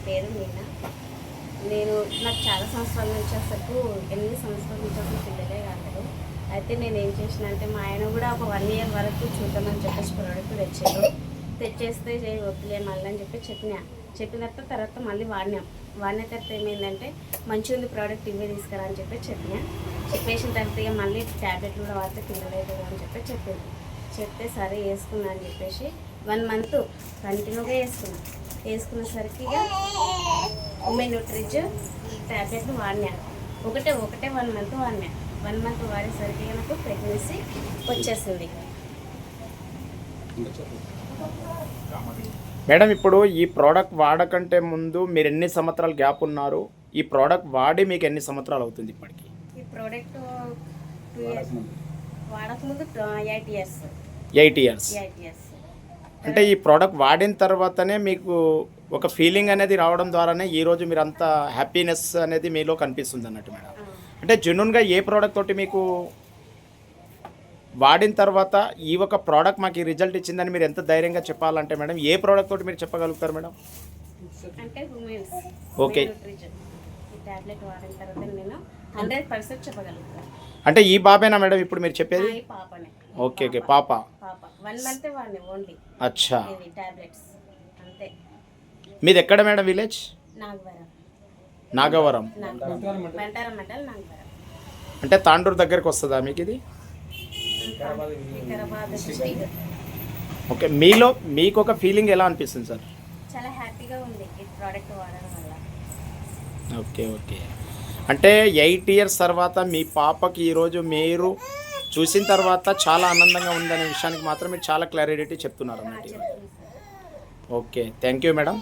పేరు మీనా. నాకు చాలా సంవత్సరాల నుంచి అసలు 8 సంవత్సరాల నుంచి అసలు పిల్లలే కాలేదు. అయితే నేను ఏం చేసిన అంటే మా ఆయన కూడా ఒక 1 ఇయర్ వరకు చూద్దామని చెప్పేసి ప్రోడక్ట్ తెచ్చేస్తే వద్దులే మళ్ళీ అని చెప్పిన తర్వాత మళ్ళీ వాడిన తర్వాత ఏమైందంటే మంచిగా ఉంది ప్రోడక్ట్ ఇవే తీసుకురా అని చెప్పేసిన తర్వాత ఇక మళ్ళీ ట్యాబ్లెట్లు కూడా వాడితే పిల్లలేదు అని చెప్తే సరే వేసుకున్నా అని చెప్పేసి 1 మంత్ కంటిన్యూగా వేసుకునేసరికి ఇక ఉమెన్ న్యూట్రిజ్ ట్యాబ్లెట్లు వాడినా. ఒకటే 1 మంత్ వాడినా. 1 మంత్ వాడేసరికి నాకు ప్రెగ్నెన్సీ వచ్చేసింది. మేడం, ఇప్పుడు ఈ ప్రోడక్ట్ వాడకంటే ముందు మీరు ఎన్ని సంవత్సరాలు గ్యాప్ ఉన్నారు? ఈ ప్రోడక్ట్ వాడి మీకు ఎన్ని సంవత్సరాలు అవుతుంది ఇప్పటికి? ఈ ప్రోడక్ట్ 2 ఇయర్స్ వాడకముందు 8 ఇయర్స్. 8 ఇయర్స్. అంటే ఈ ప్రోడక్ట్ వాడిన తర్వాతనే మీకు ఒక ఫీలింగ్ అనేది రావడం ద్వారానే ఈరోజు మీరు అంత హ్యాపీనెస్ అనేది మీలో కనిపిస్తుంది అన్నట్టు మేడం. అంటే జెన్యూన్గా ఏ ప్రోడక్ట్ తోటి మీకు వాడిన తర్వాత ఈ ఒక ప్రోడక్ట్ మాకు ఈ రిజల్ట్ ఇచ్చిందని మీరు ఎంత ధైర్యంగా చెప్పాలంటే మేడం ఏ ప్రోడక్ట్ తోటి మీరు చెప్పగలుగుతారు మేడం? అంటే ఓకే. ఈ టాబ్లెట్ వాడిన తర్వాత నేను 100% చెప్పగలుగుతాను. అంటే ఈ బాబేనా మేడం ఇప్పుడు మీరు చెప్పేది? పాపనే. ఓకే ఓకే, పాప. 1 మంత్ వాడిని ఓన్లీ. అచ్చా. ఇది టాబ్లెట్స్ అంతే. మీది ఎక్కడ మేడం విలేజ్? నాగవరం. బంటారం మండల్ నాగవరం. అంటే తాండూరు దగ్గరికి వస్తుందా మీకు ఇది? వికారాబాద్ డిస్ట్రిక్ట్. ఓకే, మీకు ఒక ఫీలింగ్ ఎలా అనిపిస్తుంది సార్? చాలా హ్యాపీగా ఉంది ఈ ప్రోడక్ట్ వాడడం వల్ల. Okay okay. అంటే 8 ఇయర్స్ తర్వాత మీ పాపకి ఈరోజు మీరు చూసిన తర్వాత చాలా ఆనందంగా ఉందనే విషయానికి మాత్రం మీరు చాలా క్లారిటీ చెప్తున్నారు అన్నట్టు. Okay, thank you madam.